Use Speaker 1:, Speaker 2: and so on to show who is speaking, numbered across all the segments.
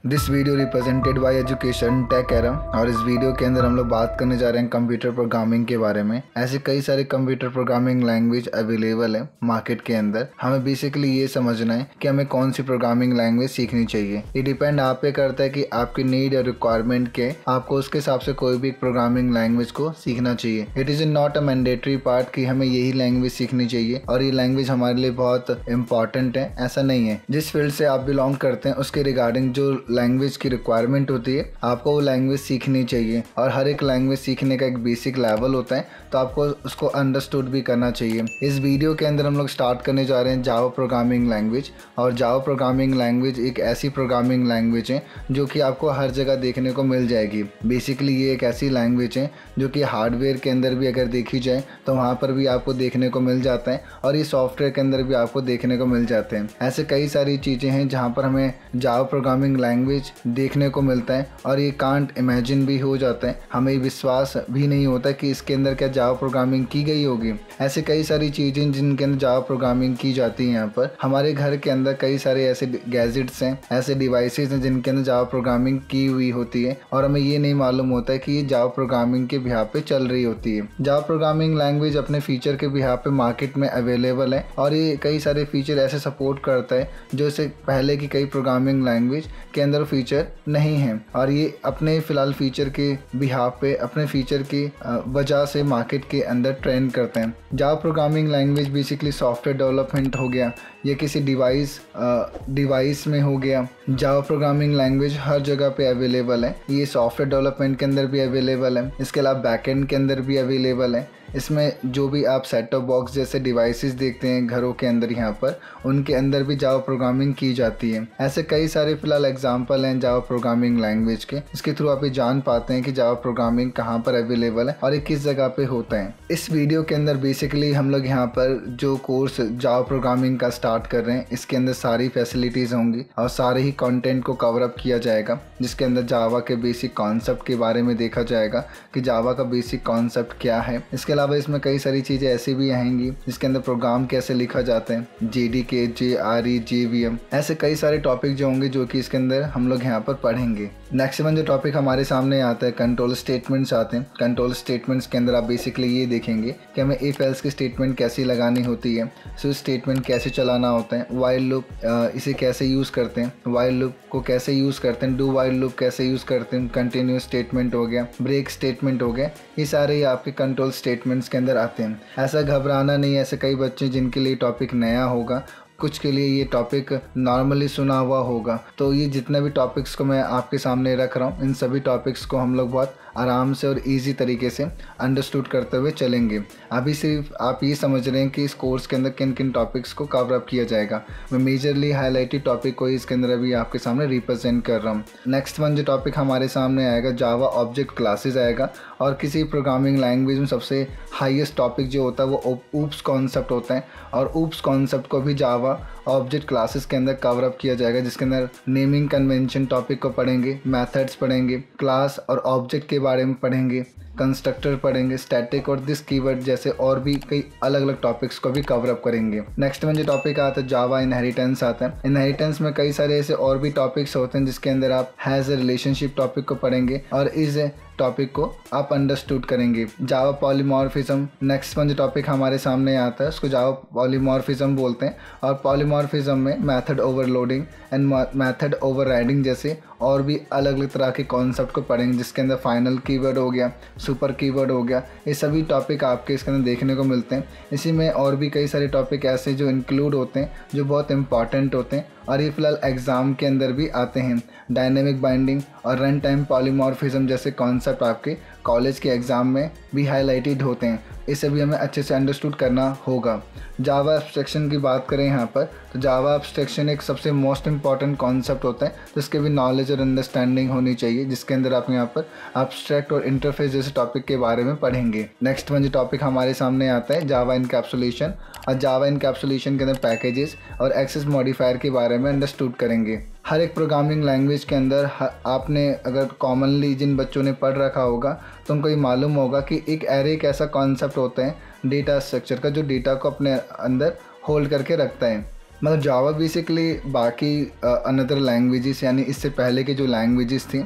Speaker 1: This video represented by education tech era. और इस video के अंदर हम लोग बात करने जा रहे हैं कंप्यूटर प्रोग्रामिंग के बारे में। ऐसे कई सारे कंप्यूटर प्रोग्रामिंग लैंग्वेज अवेलेबल है मार्केट के अंदर। हमें बेसिकली ये समझना है कि हमें कौन सी प्रोग्रामिंग लैंग्वेज सीखनी चाहिए। ये डिपेंड आप पे करता है कि आपकी नीड और रिक्वायरमेंट के आपको उसके हिसाब से कोई भी प्रोग्रामिंग लैंग्वेज को सीखना चाहिए। It is not a mandatory part कि हमें यही लैंग्वेज सीखनी चाहिए और ये लैंग्वेज हमारे लिए बहुत इंपॉर्टेंट है, ऐसा नहीं है। जिस फील्ड से आप बिलोंग करते हैं उसके रिगार्डिंग जो लैंग्वेज की रिक्वायरमेंट होती है आपको वो लैंग्वेज सीखनी चाहिए। और हर एक लैंग्वेज सीखने का एक बेसिक लेवल होता है, तो आपको उसको अंडरस्टूड भी करना चाहिए। इस वीडियो के अंदर हम लोग स्टार्ट करने जा रहे हैं जावा प्रोग्रामिंग लैंग्वेज। और जावा प्रोग्रामिंग लैंग्वेज एक ऐसी प्रोग्रामिंग लैंग्वेज है जो कि आपको हर जगह देखने को मिल जाएगी। बेसिकली ये एक ऐसी लैंग्वेज है जो कि हार्डवेयर के अंदर भी अगर देखी जाए तो वहाँ पर भी आपको देखने को मिल जाता है और ये सॉफ्टवेयर के अंदर भी आपको देखने को मिल जाते हैं। ऐसे कई सारी चीज़ें हैं जहाँ पर हमें जावा प्रोग्रामिंग लैंग्वेज देखने को मिलता है और ये कांट इमेजिन भी हो जाता है। हमें विश्वास भी नहीं होता कि इसके अंदर क्या जावा प्रोग्रामिंग की गई होगी। ऐसे कई सारी चीज़ें जिनके अंदर जावा प्रोग्रामिंग की जाती है। यहाँ पर हमारे घर के अंदर कई सारे ऐसे गैजेट्स हैं, ऐसे डिवाइसेस हैं जिनके अंदर जावा प्रोग्रामिंग की हुई होती है और हमें ये नहीं मालूम होता है कि ये जावा प्रोग्रामिंग के बिहाफ पे चल रही होती है। जावा प्रोग्रामिंग लैंग्वेज अपने फीचर के बिहाफ पे मार्केट में अवेलेबल है और ये कई सारे फीचर ऐसे सपोर्ट करता है जो इससे पहले की कई प्रोग्रामिंग लैंग्वेज के अंदर फीचर नहीं है। और ये अपने फिलहाल फीचर के बिहाफ पे अपने फीचर की वजह से मार्केट के अंदर ट्रेंड करते हैं। Java programming language basically software development हो गया, ये किसी डिवाइस में हो गया। जावा प्रोग्रामिंग लैंग्वेज हर जगह पे अवेलेबल है। ये सॉफ्टवेयर डेवलपमेंट के अंदर भी अवेलेबल है, इसके अलावा बैकएंड के अंदर भी अवेलेबल है। इसमें जो भी आप सेट टॉप बॉक्स जैसे डिवाइसेस देखते हैं घरों के अंदर, यहाँ पर उनके अंदर भी जावा प्रोग्रामिंग की जाती है। ऐसे कई सारे फिलहाल एग्जांपल हैं जावा प्रोग्रामिंग लैंग्वेज के, इसके थ्रू आप ये जान पाते हैं कि जावा प्रोग्रामिंग कहाँ पर अवेलेबल है और ये किस जगह पे होता है। इस वीडियो के अंदर बेसिकली हम लोग यहाँ पर जो कोर्स जावा प्रोग्रामिंग का स्टार्ट कर रहे हैं इसके अंदर सारी फैसिलिटीज़ होंगी और सारे ही कंटेंट को कवर अप किया जाएगा, जिसके अंदर जावा के बेसिक कॉन्सेप्ट के बारे में देखा जाएगा कि जावा का बेसिक कॉन्सेप्ट क्या है। इसके अलावा इसमें कई सारी चीज़ें ऐसी भी आएंगी जिसके अंदर प्रोग्राम कैसे लिखा जाता है, JDK, JRE, JVM, ऐसे कई सारे टॉपिक जो होंगे जो कि इसके अंदर हम लोग यहाँ पर पढ़ेंगे। नेक्स्ट वन जो टॉपिक हमारे सामने आता है कंट्रोल स्टेटमेंट्स आते हैं। कंट्रोल स्टेटमेंट्स के अंदर आप बेसिकली ये देखेंगे कि हमें इफ एल्स की स्टेटमेंट कैसी लगानी होती है, स्विच स्टेटमेंट कैसे चलाना होता है, वाइल लूप इसे कैसे यूज़ करते हैं, वाइल लूप को कैसे यूज़ करते हैं, डू वाइल लूप कैसे यूज़ करते हैं, कंटिन्यूस स्टेटमेंट हो गया, ब्रेक स्टेटमेंट हो गया, ये सारे ही आपके कंट्रोल स्टेटमेंट्स के अंदर आते हैं। ऐसा घबराना नहीं, ऐसे कई बच्चे जिनके लिए टॉपिक नया होगा, कुछ के लिए ये टॉपिक नॉर्मली सुना हुआ होगा। तो ये जितने भी टॉपिक्स को मैं आपके सामने रख रहा हूँ इन सभी टॉपिक्स को हम लोग बहुत आराम से और इजी तरीके से अंडरस्टूड करते हुए चलेंगे। अभी सिर्फ आप ये समझ रहे हैं कि इस कोर्स के अंदर किन किन टॉपिक्स को कवर अप किया जाएगा। मैं मेजरली हाईलाइटेड टॉपिक को इसके अंदर अभी आपके सामने रिप्रेजेंट कर रहा हूँ। नेक्स्ट वन जो टॉपिक हमारे सामने आएगा जावा ऑब्जेक्ट क्लासेस आएगा। और किसी प्रोग्रामिंग लैंग्वेज में सबसे हाईएस्ट टॉपिक जो होता है वो ऊप्स कॉन्सेप्ट होता है और ऊप्स कॉन्सेप्ट को भी जावा ऑब्जेक्ट क्लासेस के अंदर कवर अप किया जाएगा, जिसके अंदर नेमिंग कन्वेंशन टॉपिक को पढ़ेंगे, मेथड्स पढ़ेंगे, क्लास और ऑब्जेक्ट के बारे में पढ़ेंगे, कंस्ट्रक्टर पढ़ेंगे, स्टैटिक और दिस कीवर्ड जैसे और भी कई अलग अलग टॉपिक्स को भी कवर अप करेंगे। नेक्स्ट में जो टॉपिक आता है जावा इनहेरिटेंस आता है। इनहेरिटेंस में कई सारे ऐसे और भी टॉपिक्स होते हैं जिसके अंदर आप हैज़ ए रिलेशनशिप टॉपिक को पढ़ेंगे और इस टॉपिक को आप अंडरस्टूड करेंगे। जावा पॉलीमॉर्फिज्म नेक्स्ट वन जो टॉपिक हमारे सामने आता है उसको जावा पॉलीमॉर्फिज्म बोलते हैं। और पॉलीमॉर्फिज्म में method overloading and method overriding जैसे और भी अलग अलग तरह के कॉन्सेप्ट को पढ़ेंगे, जिसके अंदर फाइनल कीवर्ड हो गया, सुपर कीवर्ड हो गया, ये सभी टॉपिक आपके इसके अंदर देखने को मिलते हैं। इसी में और भी कई सारे टॉपिक ऐसे जो इंक्लूड होते हैं जो बहुत इंपॉर्टेंट होते हैं और ये फिलहाल एग्ज़ाम के अंदर भी आते हैं। डायनेमिक बाइंडिंग और रन टाइम पॉलीमॉर्फिज्म जैसे कॉन्सेप्ट आपके कॉलेज के एग्ज़ाम में भी हाईलाइटेड होते हैं। इसे भी हमें अच्छे से अंडरस्टूड करना होगा। जावा एब्स्ट्रैक्शन की बात करें यहाँ पर तो जावा एब्स्ट्रैक्शन एक सबसे मोस्ट इंपॉर्टेंट कॉन्सेप्ट होता है, तो इसके भी नॉलेज और अंडरस्टैंडिंग होनी चाहिए, जिसके अंदर आप यहाँ पर एब्स्ट्रैक्ट और इंटरफेस जैसे टॉपिक के बारे में पढ़ेंगे। नेक्स्ट वन जो टॉपिक हमारे सामने आता है जावा इनकैप्सुलेशन। और जावा इनकैप्सुलेशन के अंदर पैकेजेस और एक्सेस मॉडिफायर के बारे में अंडरस्टूड करेंगे। हर एक प्रोग्रामिंग लैंग्वेज के अंदर आपने अगर कॉमनली जिन बच्चों ने पढ़ रखा होगा तो उनको ये मालूम होगा कि एक एरे एक ऐसा कॉन्सेप्ट होता है डेटा स्ट्रक्चर का जो डेटा को अपने अंदर होल्ड करके रखता है। मतलब जावा बेसिकली बाकी अनदर लैंग्वेजेस यानी इससे पहले के जो लैंग्वेजेस थी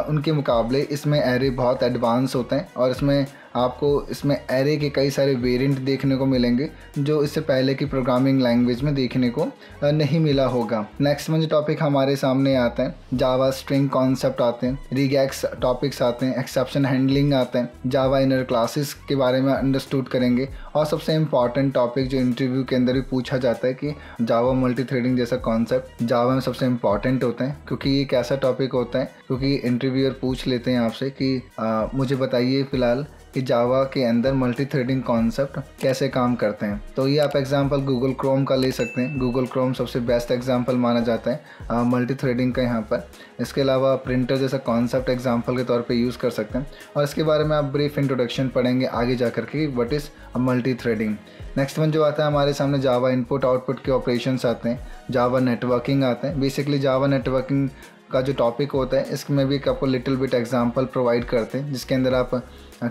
Speaker 1: उनके मुकाबले इसमें एरे बहुत एडवांस होते हैं और आपको इसमें एरे के कई सारे वेरिएंट देखने को मिलेंगे जो इससे पहले की प्रोग्रामिंग लैंग्वेज में देखने को नहीं मिला होगा। नेक्स्ट में जो टॉपिक हमारे सामने आता है, जावा स्ट्रिंग कॉन्सेप्ट आते हैं, रिगैक्स टॉपिक्स आते हैं, एक्सेप्शन हैंडलिंग आते हैं, जावा इनर क्लासेस के बारे में अंडरस्टूड करेंगे और सबसे इम्पॉर्टेंट टॉपिक जो इंटरव्यू के अंदर भी पूछा जाता है कि जावा मल्टी थ्रेडिंग जैसा कॉन्सेप्ट जावा में सबसे इम्पॉर्टेंट होता है, क्योंकि ये एक ऐसा टॉपिक होता है क्योंकि इंटरव्यूअर पूछ लेते हैं आपसे कि मुझे बताइए फ़िलहाल कि जावा के अंदर मल्टी थ्रेडिंग कॉन्सेप्ट कैसे काम करते हैं। तो ये आप एग्जांपल गूगल क्रोम का ले सकते हैं। गूगल क्रोम सबसे बेस्ट एग्जांपल माना जाता है मल्टी थ्रेडिंग का यहाँ पर। इसके अलावा प्रिंटर जैसा कॉन्सेप्ट एग्जांपल के तौर पे यूज़ कर सकते हैं और इसके बारे में आप ब्रीफ इंट्रोडक्शन पढ़ेंगे आगे जा कर के what is multi threading. Next one जो आता है हमारे सामने, जावा इनपुट आउटपुट के ऑपरेशंस आते हैं, जावा नेटवर्किंग आते हैं। बेसिकली जावा नेटवर्किंग का जो टॉपिक होता है इसमें भी आपको लिटिल बिट एग्जांपल प्रोवाइड करते हैं जिसके अंदर आप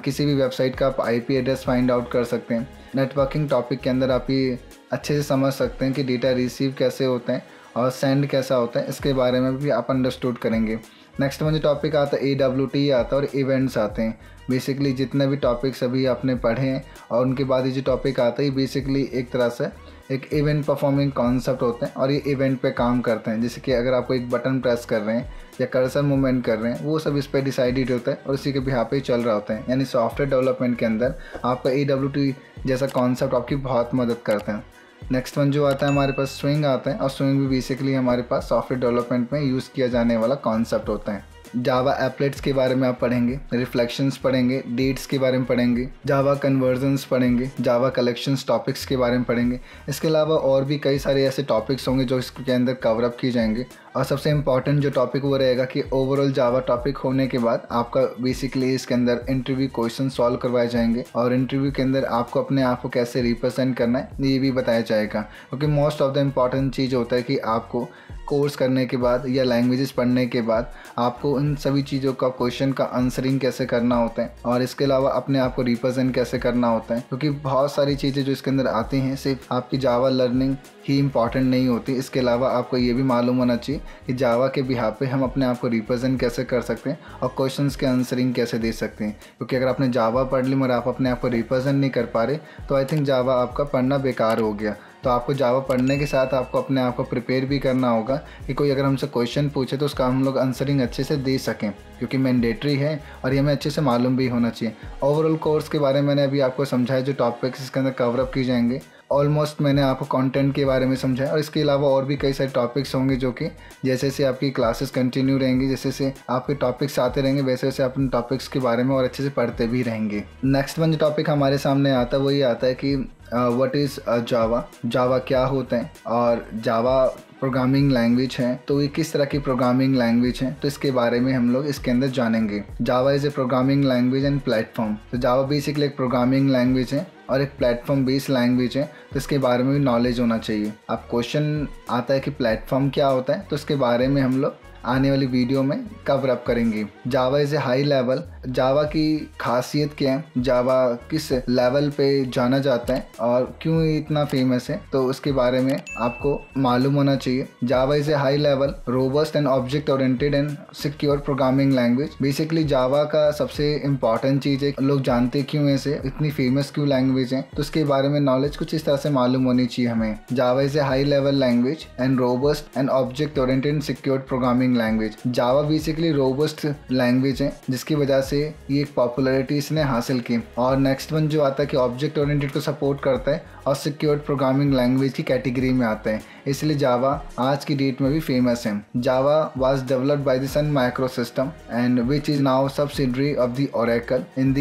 Speaker 1: किसी भी वेबसाइट का आप IP एड्रेस फाइंड आउट कर सकते हैं। नेटवर्किंग टॉपिक के अंदर आप ये अच्छे से समझ सकते हैं कि डेटा रिसीव कैसे होते हैं और सेंड कैसा होता है, इसके बारे में भी आप अंडरस्टूड करेंगे। नेक्स्ट में जो टॉपिक आता है AWT आता है और इवेंट्स आते हैं। बेसिकली जितने भी टॉपिक्स अभी आपने पढ़े हैं और उनके बाद ये जो टॉपिक आता है बेसिकली एक तरह से एक इवेंट परफॉर्मिंग कॉन्सेप्ट होते हैं और ये इवेंट पे काम करते हैं। जैसे कि अगर आपको एक बटन प्रेस कर रहे हैं या कर्सर मूवमेंट कर रहे हैं वो सब इस पर डिसाइडेड होता है और इसी के बिहाफ पे चल रहा होता है। यानी सॉफ्टवेयर डेवलपमेंट के अंदर आपका AWT जैसा कॉन्सेप्ट आपकी बहुत मदद करते हैं। नेक्स्ट वन जो आता है हमारे पास स्विंग आता है और स्विंग भी बेसिकली हमारे पास सॉफ्टवेयर डेवलपमेंट में यूज़ किया जाने वाला कॉन्सेप्ट होता है। जावा एप्लेट्स के बारे में आप पढ़ेंगे, रिफ्लेक्शंस पढ़ेंगे, डेट्स के बारे में पढ़ेंगे, जावा कन्वर्जन्स पढ़ेंगे, जावा कलेक्शंस टॉपिक्स के बारे में पढ़ेंगे। इसके अलावा और भी कई सारे ऐसे टॉपिक्स होंगे जो इसके अंदर कवर अप किए जाएंगे और सबसे इम्पॉर्टेंट जो टॉपिक वो रहेगा कि ओवरऑल जावा टॉपिक होने के बाद आपका बेसिकली इसके अंदर इंटरव्यू क्वेश्चन सॉल्व करवाए जाएंगे और इंटरव्यू के अंदर आपको अपने आप को कैसे रिप्रेजेंट करना है ये भी बताया जाएगा। क्योंकि मोस्ट ऑफ द इम्पॉर्टेंट चीज़ होता है कि आपको कोर्स करने के बाद या लैंग्वेजेस पढ़ने के बाद आपको इन सभी चीज़ों का क्वेश्चन का आंसरिंग कैसे करना होता है और इसके अलावा अपने आप को रिप्रेजेंट कैसे करना होता है। क्योंकि बहुत सारी चीज़ें जो इसके अंदर आती हैं सिर्फ आपकी जावा लर्निंग ही इम्पॉर्टेंट नहीं होती, इसके अलावा आपको ये भी मालूम होना चाहिए कि जावा के बिहाफ पे हम अपने आप को रिप्रेजेंट कैसे कर सकते हैं और क्वेश्चंस के आंसरिंग कैसे दे सकते हैं। क्योंकि अगर आपने जावा पढ़ ली मगर आप अपने आप को रिप्रेजेंट नहीं कर पा रहे तो आई थिंक जावा आपका पढ़ना बेकार हो गया। तो आपको जावा पढ़ने के साथ आपको अपने आप को प्रिपेयर भी करना होगा कि कोई अगर हमसे क्वेश्चन पूछे तो उसका हम लोग आंसरिंग अच्छे से दे सकें, क्योंकि मैंडेटरी है और ये हमें अच्छे से मालूम भी होना चाहिए। ओवरऑल कोर्स के बारे में मैंने अभी आपको समझाया, जो टॉपिक्स इसके अंदर कवर अप किए जाएंगे ऑलमोस्ट मैंने आपको कंटेंट के बारे में समझाया और इसके अलावा और भी कई सारे टॉपिक्स होंगे जो कि जैसे जैसे आपकी क्लासेस कंटिन्यू रहेंगी, जैसे जैसे आपके टॉपिक्स आते रहेंगे वैसे वैसे आप उन टॉपिक्स के बारे में और अच्छे से पढ़ते भी रहेंगे। नेक्स्ट वन जो टॉपिक हमारे सामने आता है वो ये आता है कि व्हाट इज़ जावा, जावा क्या होता है और जावा प्रोग्रामिंग लैंग्वेज है तो ये किस तरह की प्रोग्रामिंग लैंग्वेज है, तो इसके बारे में हम लोग इसके अंदर जानेंगे। जावा is A programming language and platform. तो जावा बेसिकली एक प्रोग्रामिंग लैंग्वेज है और एक प्लेटफॉर्म बेस्ड लैंग्वेज है, तो इसके बारे में भी नॉलेज होना चाहिए। अब क्वेश्चन आता है कि प्लेटफॉर्म क्या होता है, तो इसके बारे में हम लोग आने वाली वीडियो में कवर अप करेंगे। Java is a high level, Java की खासियत क्या है, जावा किस लेवल पे जाना जाता है और क्यों ये इतना फेमस है, तो उसके बारे में आपको मालूम होना चाहिए। जावा is a high level robust and object oriented and secure programming language. Basically Java का सबसे इम्पॉर्टेंट चीज़ है, लोग जानते क्यों ऐसे इतनी फेमस क्यों लैंग्वेज है, तो उसके बारे में नॉलेज कुछ इस तरह से मालूम होनी चाहिए हमें। जावा is a high level language and robust and object oriented and secure programming language. Java basically robust language है जिसकी वजह से ये एक पॉपुलैरिटी इसने हासिल की। और नेक्स्ट वन जो आता है कि ऑब्जेक्ट ओरिएंटेड को सपोर्ट करता है और सिक्योर प्रोग्रामिंग लैंग्वेज की कैटेगरी में आता है, इसलिए जावा आज की डेट में भी फेमस है। Java was developed by the Sun Micro System and which is now subsidiary of the Oracle in the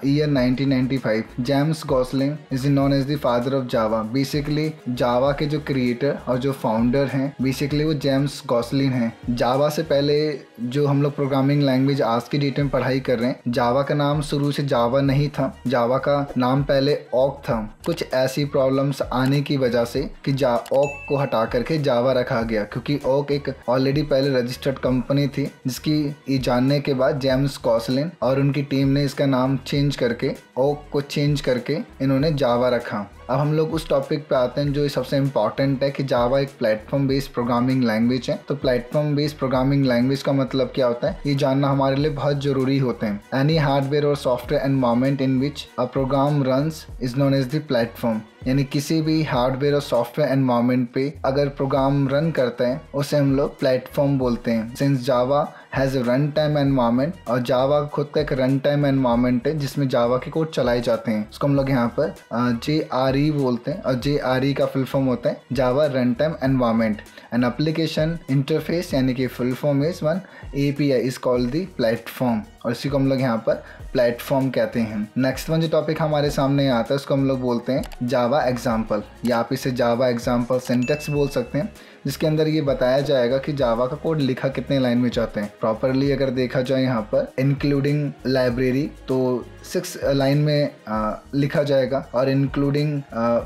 Speaker 1: year 1995। James Gosling is known as the father of Java. Basically Java के जो creator और जो founder हैं basically वो James गॉसलिन हैं। जावा से पहले जो हम लोग प्रोग्रामिंग लैंग्वेज आज की डेट में पढ़ाई कर रहे हैं, जावा का नाम शुरू से जावा नहीं था, जावा का नाम पहले ओक था। कुछ ऐसी प्रॉब्लम्स आने की वजह से कि ओक को हटा करके जावा रखा गया, क्योंकि ओक एक ऑलरेडी पहले रजिस्टर्ड कंपनी थी जिसकी ये जानने के बाद जेम्स गॉसलिन और उनकी टीम ने इसका नाम चेंज करके ओक को चेंज करके इन्होंने जावा रखा। अब हम लोग उस टॉपिक पे आते हैं जो सबसे इम्पॉर्टेंट है कि जावा एक प्लेटफॉर्म बेस्ड प्रोग्रामिंग लैंग्वेज है। तो प्लेटफॉर्म बेस्ड प्रोग्रामिंग लैंग्वेज का मतलब क्या होता है, ये जानना हमारे लिए बहुत जरूरी होते हैं। एनी हार्डवेयर और software environment in which a program runs is known as the platform, यानी किसी भी हार्डवेयर और सॉफ्टवेयर एनवायरनमेंट पे अगर प्रोग्राम रन करते हैं उसे हम लोग प्लेटफॉर्म बोलते हैं। Since Java has a run time environment, और जावा खुद का एक रन टाइम एनवायरनमेंट है जिसमें जावा के कोड चलाए जाते हैं। उसको हम लोग यहाँ पर JRE बोलते हैं, और JRE का फुल फॉर्म होता है Java run time environment. An application interface यानी कि full form is one API is called the platform, और इसी को हम लोग यहाँ पर प्लेटफॉर्म कहते हैं। नेक्स्ट वन जो टॉपिक हमारे सामने आता है उसको हम लोग बोलते हैं जावा एग्जाम्पल, या आप इसे जावा एग्जाम्पल सिंटेक्स बोल सकते हैं, जिसके अंदर ये बताया जाएगा कि जावा का कोड लिखा कितने लाइन में चाहते हैं। प्रॉपरली अगर देखा जाए यहाँ पर इंक्लूडिंग लाइब्रेरी तो 6 लाइन में लिखा जाएगा, और इंक्लूडिंग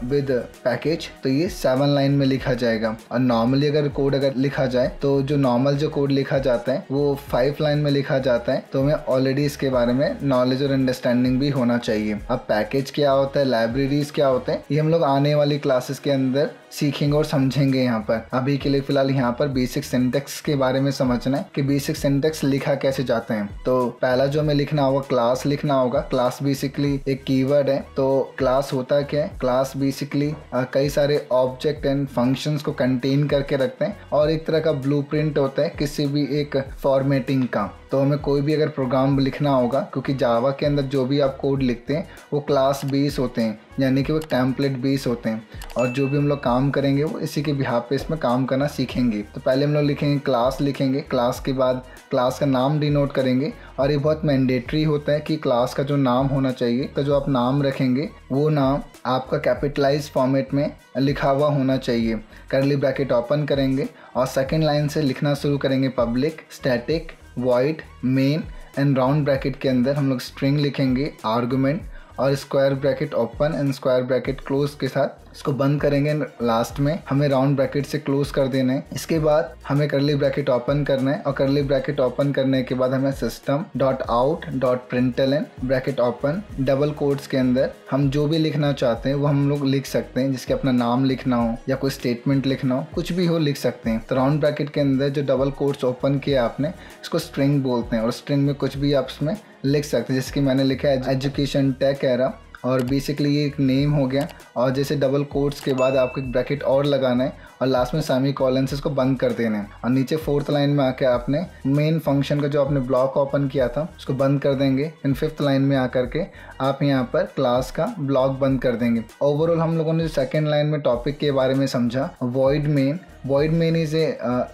Speaker 1: विद पैकेज तो ये 7 लाइन में लिखा जाएगा। और नॉर्मली अगर कोड लिखा जाए तो जो नॉर्मल जो कोड लिखा जाता है वो 5 लाइन में लिखा जाता है। तो हमें ऑलरेडी इसके बारे में नॉलेज और अंडरस्टैंडिंग भी होना चाहिए। अब पैकेज क्या होता है, लाइब्रेरीज क्या होते हैं, ये हम लोग आने वाली क्लासेस के अंदर सीखेंगे और समझेंगे। यहाँ पर अभी के लिए फिलहाल यहाँ पर बेसिक सिंटेक्स के बारे में समझना है कि बेसिक सिंटेक्स लिखा कैसे जाते हैं। तो पहला जो हमें लिखना होगा क्लास लिखना होगा। क्लास बेसिकली एक कीवर्ड है। तो क्लास होता क्या है, क्लास बेसिकली कई सारे ऑब्जेक्ट एंड फंक्शंस को कंटेन करके रखते हैं, और एक तरह का ब्लूप्रिंट होता है किसी भी एक फॉर्मेटिंग का। तो हमें कोई भी अगर प्रोग्राम लिखना होगा, क्योंकि जावा के अंदर जो भी आप कोड लिखते हैं वो क्लास बेस होते हैं, यानी कि वो टेम्पलेट बेस होते हैं, और जो भी हम लोग काम करेंगे वो इसी के बिहाफ पे इसमें काम करना सीखेंगे। तो पहले हम लोग लिखेंगे क्लास, लिखेंगे क्लास के बाद क्लास का नाम डिनोट करेंगे, और ये बहुत मैंडेटरी होता है कि क्लास का जो नाम होना चाहिए, तो जो आप नाम रखेंगे वो नाम आपका कैपिटलाइज फॉर्मेट में लिखा हुआ होना चाहिए। कर्ली ब्रैकेट ओपन करेंगे और सेकेंड लाइन से लिखना शुरू करेंगे public static void main and round bracket के अंदर हम लोग स्ट्रिंग लिखेंगे आर्गुमेंट, और square bracket open and square bracket close के साथ इसको बंद करेंगे। लास्ट में हमें राउंड ब्रैकेट से क्लोज कर देना है। इसके बाद हमें कर्ली ब्रैकेट ओपन करना है, और कर्ली ब्रैकेट ओपन करने के बाद हमें system dot out dot println bracket open double quotes के अंदर हम जो भी लिखना चाहते हैं वो हम लोग लिख सकते हैं, जिसके अपना नाम लिखना हो या कोई स्टेटमेंट लिखना हो, कुछ भी हो लिख सकते हैं। तो राउंड ब्रैकेट के अंदर जो डबल कोट्स ओपन किया आपने, इसको स्ट्रिंग बोलते हैं, और स्ट्रिंग में कुछ भी आप इसमें लिख सकते हैं। जैसे कि मैंने लिखा है एजुकेशन टेक एरा, और बेसिकली ये एक नेम हो गया, और जैसे डबल कोट्स के बाद आपको एक ब्रैकेट और लगाना है, और लास्ट में सेमीकोलन से इसको बंद कर देना है, और नीचे 4th लाइन में आके आपने मेन फंक्शन का जो आपने ब्लॉक ओपन किया था उसको बंद कर देंगे। एंड 5th लाइन में आकर के आप यहाँ पर क्लास का ब्लॉक बंद कर देंगे। ओवरऑल हम लोगों ने जो सेकेंड लाइन में टॉपिक के बारे में समझा, void main is a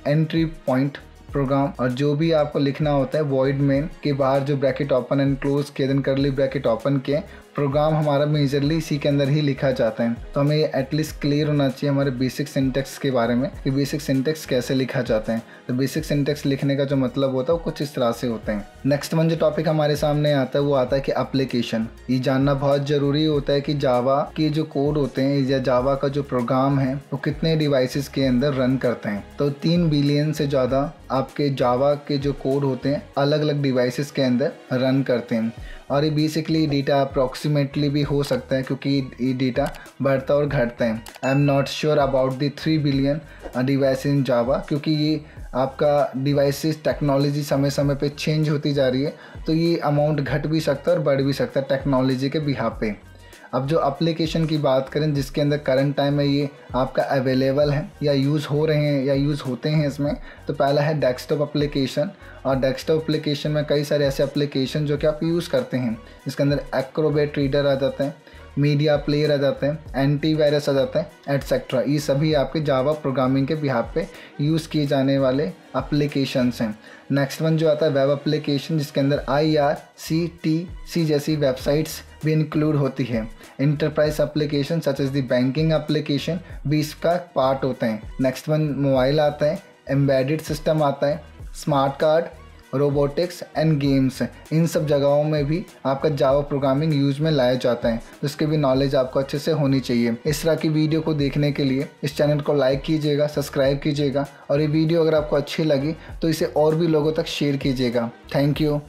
Speaker 1: entry point program, और जो भी आपको लिखना होता है वॉइड मेन के बाहर जो ब्रैकेट ओपन एंड क्लोज किए देन कर्ली ब्रैकेट ओपन किए, प्रोग्राम हमारा मेजरली इसी के अंदर ही लिखा जाता है। तो हमें एटलीस्ट क्लियर होना चाहिए हमारे बेसिक सिंटेक्स के बारे में कि बेसिक सिंटेक्स कैसे लिखा जाता है। तो बेसिक सिंटेक्स लिखने का जो मतलब होता है वो कुछ इस तरह से होते हैं। नेक्स्ट वन जो टॉपिक हमारे सामने आता है वो आता है कि एप्लीकेशन। ये जानना बहुत ज़रूरी होता है कि जावा के जो कोड होते हैं या जावा का जो प्रोग्राम है वो कितने डिवाइसेस के अंदर रन करते हैं। तो 3 बिलियन से ज़्यादा आपके जावा के जो कोड होते हैं अलग अलग डिवाइसेस के अंदर रन करते हैं, और ये बेसिकली डेटा अप्रॉक्सीमेटली भी हो सकता है क्योंकि ये डेटा बढ़ता और घटता है। I am not sure about the 3 billion device in Java, क्योंकि ये आपका डिवाइसेस टेक्नोलॉजी समय समय पे चेंज होती जा रही है, तो ये अमाउंट घट भी सकता है और बढ़ भी सकता है टेक्नोलॉजी के बिहाफ पे। अब जो एप्लीकेशन की बात करें जिसके अंदर करंट टाइम में ये आपका अवेलेबल है या यूज़ हो रहे हैं या यूज़ होते हैं इसमें, तो पहला है डेस्कटॉप एप्लीकेशन। और डेस्कटॉप एप्लीकेशन में कई सारे ऐसे एप्लीकेशन जो कि आप यूज़ करते हैं, जिसके अंदर एक्रोबैट रीडर आ जाता है, मीडिया प्लेयर आ जाता है, एंटीवायरस आ जाता है एटसेट्रा। ये सभी आपके जावा प्रोग्रामिंग के बिहाफ पे यूज़ किए जाने वाले एप्लीकेशंस हैं। नेक्स्ट वन जो आता है वेब एप्लीकेशन, जिसके अंदर IRCTC जैसी वेबसाइट्स भी इंक्लूड होती है। Enterprise application such as the banking application भी इसका पार्ट होते हैं। नेक्स्ट वन मोबाइल आता है, एम्बेडेड सिस्टम आता है, smart card, robotics and games. इन सब जगहों में भी आपका जावा प्रोग्रामिंग यूज में लाया जाता है, उसकी भी नॉलेज आपको अच्छे से होनी चाहिए। इस तरह की वीडियो को देखने के लिए इस चैनल को लाइक कीजिएगा, सब्सक्राइब कीजिएगा, और ये वीडियो अगर आपको अच्छी लगी तो इसे और भी लोगों तक शेयर कीजिएगा। Thank you.